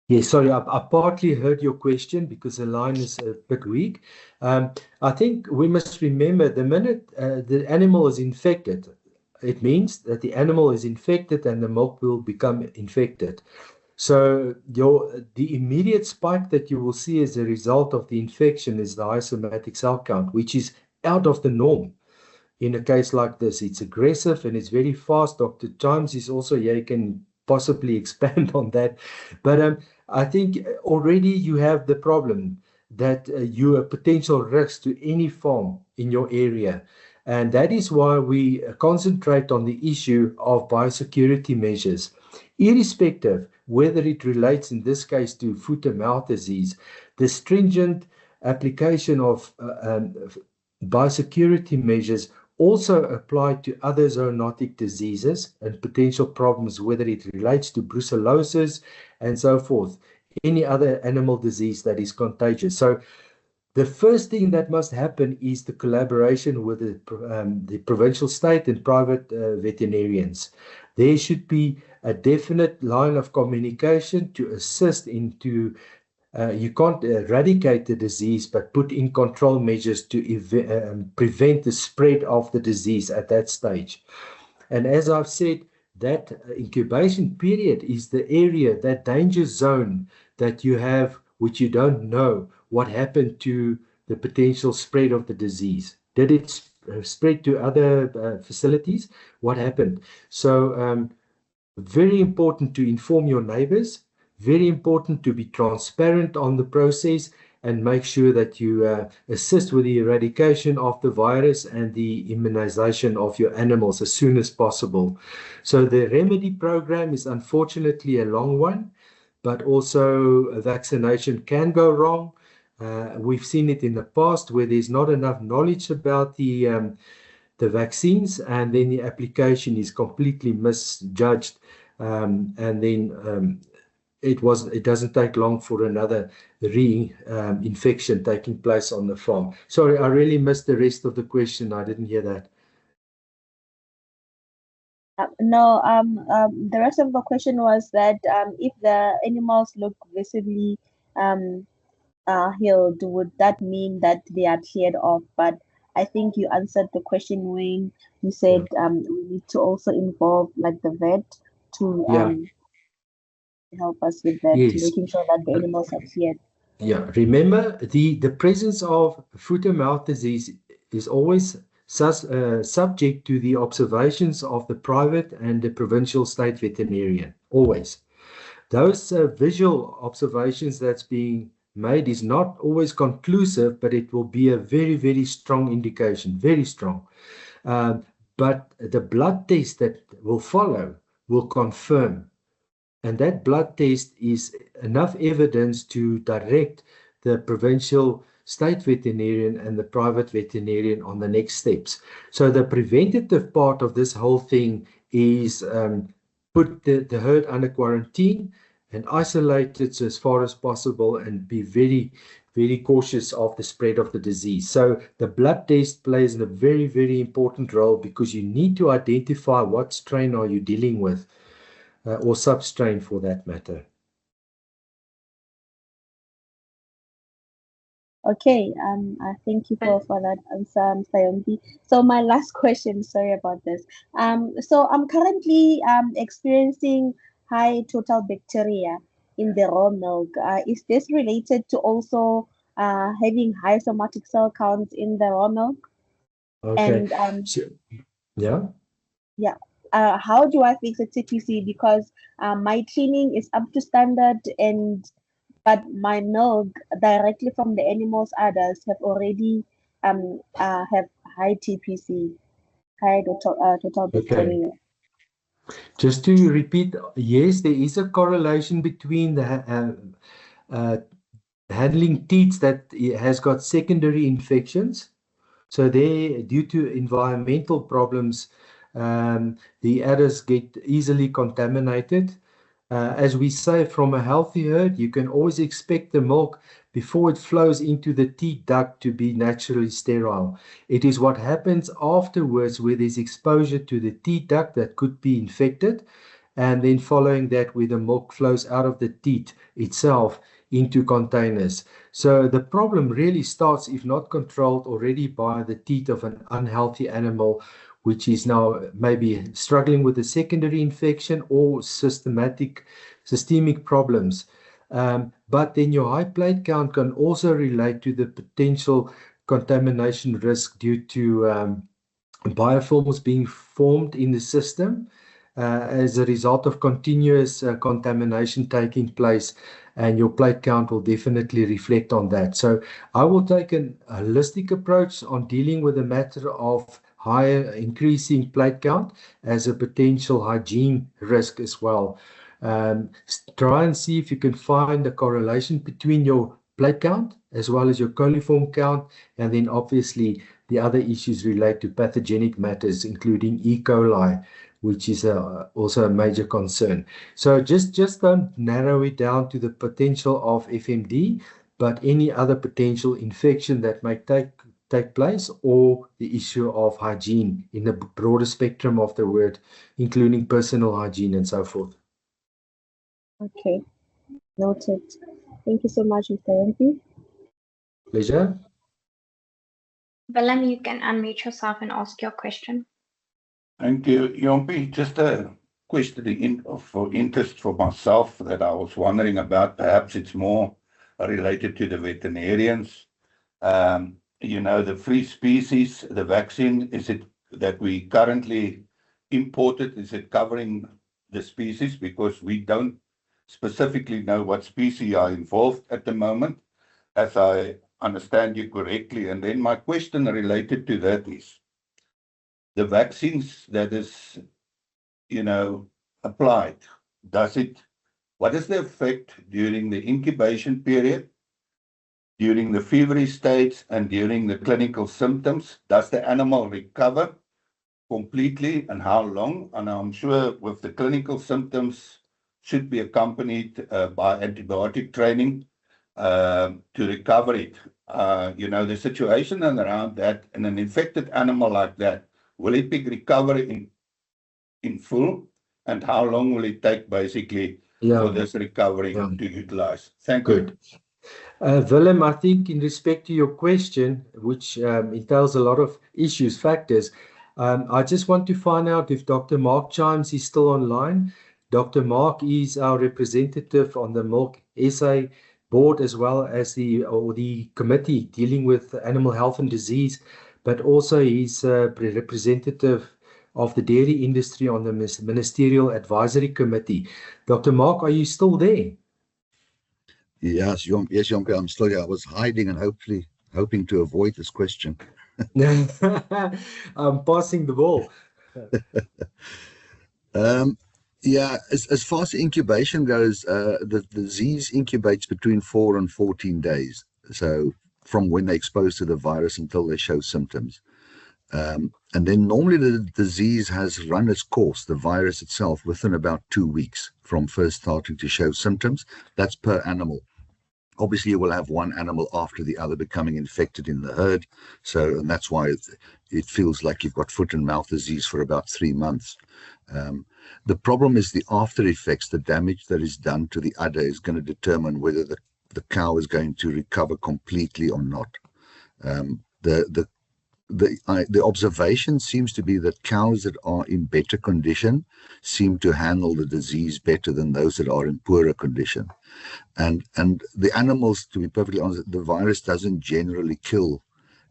B: Yes, sorry, I partly heard your question because the line is a bit weak. I think we must remember, the minute the animal is infected, it means that the animal is infected and the milk will become infected. So the immediate spike that you will see as a result of the infection is the high somatic cell count, which is out of the norm. In a case like this, it's aggressive and it's very fast. Dr. Chimes is also here, you can possibly expand on that. But I think already you have the problem that you're a potential risk to any farm in your area. And that is why we concentrate on the issue of biosecurity measures, irrespective whether it relates in this case to foot and mouth disease. The stringent application of biosecurity measures also apply to other zoonotic diseases and potential problems, whether it relates to brucellosis and so forth, any other animal disease that is contagious. So the first thing that must happen is the collaboration with the provincial, state and private veterinarians. There should be a definite line of communication to assist into you can't eradicate the disease, but put in control measures to prevent the spread of the disease at that stage. And as I've said, that incubation period is the area, that danger zone that you have, which you don't know what happened to the potential spread of the disease. Did it spread to other facilities? What happened? So very important to inform your neighbors, very important to be transparent on the process and make sure that you assist with the eradication of the virus and the immunization of your animals as soon as possible. So the remedy program is unfortunately a long one, but also a vaccination can go wrong. We've seen it in the past where there's not enough knowledge about the vaccines, and then the application is completely misjudged, and then it doesn't take long for another infection taking place on the farm. Sorry, I really missed the rest of the question. I didn't hear that.
F: No, the rest of the question was that if the animals look visibly healed, would that mean that they are cleared off? But I think you answered the question when you said we need to also involve like the vet to help us with that,
B: Yes.
F: making sure that the animals are cleared.
B: Yeah, remember the presence of foot and mouth disease is always subject to the observations of the private and the provincial state veterinarian, always. Those visual observations that's being made is not always conclusive, but it will be a very, very strong indication, very strong. But the blood test that will follow will confirm. And that blood test is enough evidence to direct the provincial state veterinarian and the private veterinarian on the next steps. So the preventative part of this whole thing is put the herd under quarantine and isolate it as far as possible and be very, very cautious of the spread of the disease. So the blood test plays a very, very important role because you need to identify what strain are you dealing with. Or substrain for that matter.
F: Okay, I thank you for that answer, Sayombi. So my last question, sorry about this. So I'm currently experiencing high total bacteria in the raw milk. Is this related to also having high somatic cell counts in the raw milk?
B: Okay.
F: And
B: yeah.
F: Yeah. How do I fix a TPC? Because my cleaning is up to standard, but my milk directly from the animals' udders have already have high TPC, high total bacteria.
B: Okay. Just to repeat, yes, there is a correlation between the handling teats that has got secondary infections. So they, due to environmental problems, the udders get easily contaminated. As we say, from a healthy herd, you can always expect the milk before it flows into the teat duct to be naturally sterile. It is what happens afterwards where there's exposure to the teat duct that could be infected, and then following that where the milk flows out of the teat itself into containers. So the problem really starts, if not controlled already, by the teat of an unhealthy animal, which is now maybe struggling with a secondary infection or systemic problems. But then your high plate count can also relate to the potential contamination risk due to biofilms being formed in the system as a result of continuous contamination taking place, and your plate count will definitely reflect on that. So I will take a holistic approach on dealing with the matter of higher increasing plate count as a potential hygiene risk as well. Try and see if you can find a correlation between your plate count as well as your coliform count, and then obviously the other issues relate to pathogenic matters, including E. coli, which is also a major concern. So just don't narrow it down to the potential of FMD, but any other potential infection that might take place, or the issue of hygiene in the broader spectrum of the word, including personal hygiene and so forth.
F: Okay, noted. Thank you so much, Mr. Yompi.
B: Pleasure.
C: Willem, you can unmute yourself and ask your question.
D: Thank you, Yompi. Just a question for interest for myself that I was wondering about. Perhaps it's more related to the veterinarians. The free species, the vaccine, is it that we currently imported, is it covering the species? Because we don't specifically know what species are involved at the moment, as I understand you correctly. And then my question related to that is, the vaccines that is, applied, what is the effect during the incubation period, during the feverish stage, and during the clinical symptoms? Does the animal recover completely, and how long? And I'm sure with the clinical symptoms should be accompanied by antibiotic training to recover it. The situation and around that, in an infected animal like that, will it be recovered in full? And how long will it take basically for this recovery to utilize? Thank you.
B: Good. Willem, I think in respect to your question, which entails a lot of issues, factors, I just want to find out if Dr. Mark Chimes is still online. Dr. Mark is our representative on the Milk SA board, as well as the committee dealing with animal health and disease, but also he's a representative of the dairy industry on the Ministerial Advisory Committee. Dr. Mark, are you still there?
E: Yes, Yompi, I'm still here. I was hiding and hoping to avoid this question.
B: I'm passing the ball.
E: As far as incubation goes, the disease incubates between 4 and 14 days. So from when they're exposed to the virus until they show symptoms. And then normally the disease has run its course, the virus itself, within about 2 weeks from first starting to show symptoms. That's per animal. Obviously, you will have one animal after the other becoming infected in the herd. And that's why it feels like you've got foot and mouth disease for about 3 months. The problem is the after effects, the damage that is done to the udder is going to determine whether the cow is going to recover completely or not. The observation seems to be that cows that are in better condition seem to handle the disease better than those that are in poorer condition. And the animals, to be perfectly honest, the virus doesn't generally kill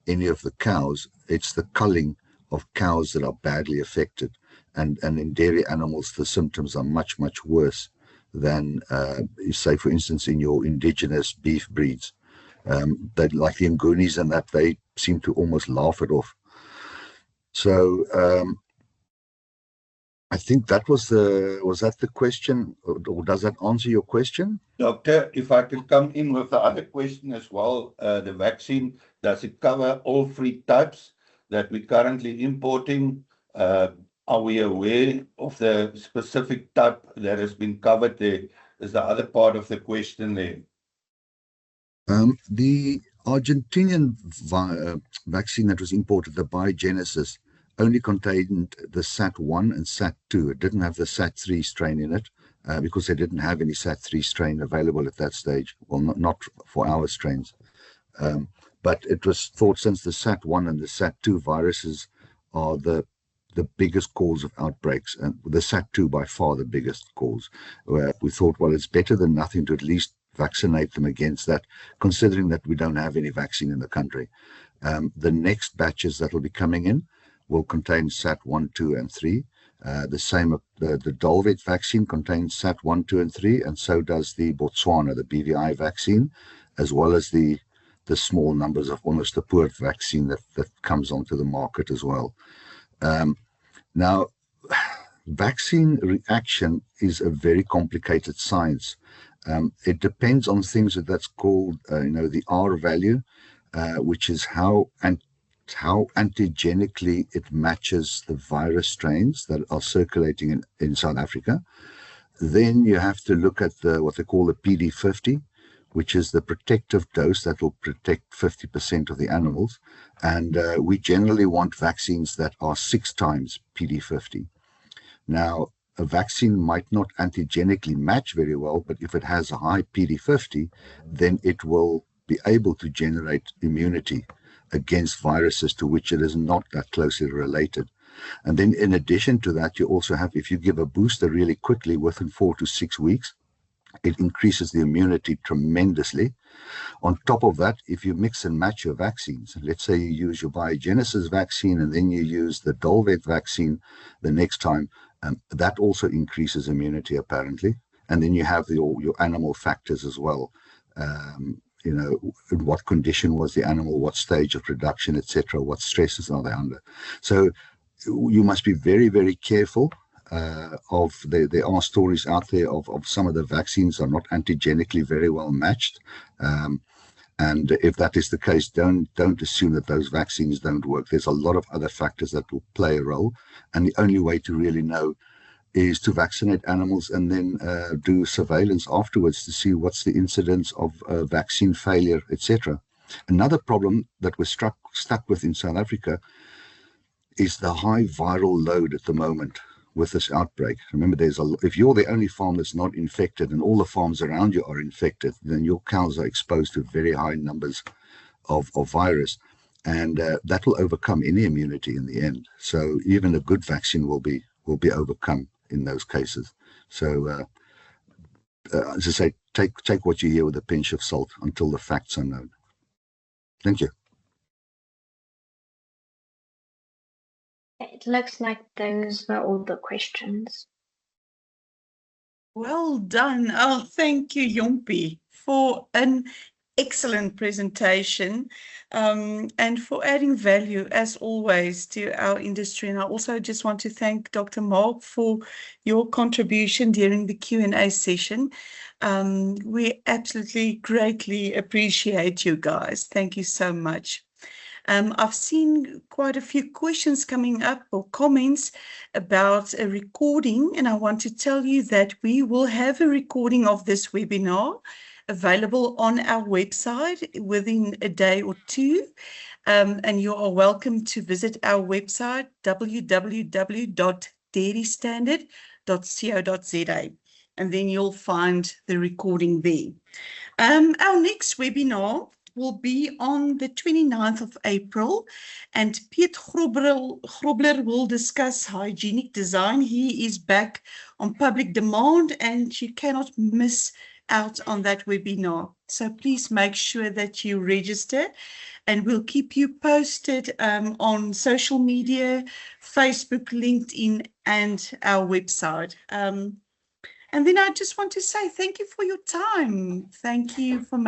E: any of the cows. It's the culling of cows that are badly affected. And in dairy animals, the symptoms are much, much worse than, say, for instance, in your indigenous beef breeds. That, like the Ngunis and that, they seem to almost laugh it off. So I think that was that the question, or does that answer your question?
D: Doctor, if I could come in with the other question as well, the vaccine, does it cover all 3 types that we're currently importing? Are we aware of the specific type that has been covered there? Is the other part of the question there.
E: The Argentinian vaccine that was imported, the Biogenesis, only contained the SAT1 and SAT2. It didn't have the SAT3 strain in it because they didn't have any SAT3 strain available at that stage. Well, not for our strains. But it was thought, since the SAT1 and the SAT2 viruses are the biggest cause of outbreaks, and the SAT2 by far the biggest cause, where we thought, well, it's better than nothing to at least vaccinate them against that, considering that we don't have any vaccine in the country. The next batches that will be coming in will contain SAT1, 2, and 3. The Dolvet vaccine contains SAT1, 2, and 3, and so does the Botswana, the BVI vaccine, as well as the small numbers of almost the Poort vaccine that comes onto the market as well. Now, vaccine reaction is a very complicated science. It depends on things that's called, the R value, which is how how antigenically it matches the virus strains that are circulating in South Africa. Then you have to look at what they call the PD50, which is the protective dose that will protect 50% of the animals. And we generally want vaccines that are 6 times PD50. Now, a vaccine might not antigenically match very well, but if it has a high PD50, then it will be able to generate immunity against viruses to which it is not that closely related. And then in addition to that, you also have, if you give a booster really quickly within 4 to 6 weeks, it increases the immunity tremendously. On top of that, if you mix and match your vaccines, let's say you use your Biogenesis vaccine and then you use the Dolvet vaccine the next time, that also increases immunity apparently. And then you have your animal factors as well. You know, in what condition was the animal, what stage of production, etc., what stresses are they under. So you must be very, very careful. There are stories out there of some of the vaccines are not antigenically very well matched. And if that is the case, don't assume that those vaccines don't work. There's a lot of other factors that will play a role. And the only way to really know is to vaccinate animals and then do surveillance afterwards to see what's the incidence of vaccine failure, etc. Another problem that we're stuck with in South Africa is the high viral load at the moment with this outbreak. Remember, if you're the only farm that's not infected and all the farms around you are infected, then your cows are exposed to very high numbers of virus, and that will overcome any immunity in the end. So even a good vaccine will be overcome in those cases. So as I say, take what you hear with a pinch of salt until the facts are known. Thank you.
C: It looks like those were all the questions.
A: Well done. Oh, thank you, Jompie, for an excellent presentation and for adding value, as always, to our industry. And I also just want to thank Dr. Mark for your contribution during the Q&A session. We absolutely greatly appreciate you guys. Thank you so much. I've seen quite a few questions coming up or comments about a recording, and I want to tell you that we will have a recording of this webinar available on our website within a day or two, and you are welcome to visit our website www.dairystandard.co.za, and then you'll find the recording there. Our next webinar will be on the 29th of April, and Piet Grobler will discuss hygienic design. He is back on public demand, and you cannot miss out on that webinar. So please make sure that you register, and we'll keep you posted on social media, Facebook, LinkedIn, and our website. And then I just want to say thank you for your time. Thank you for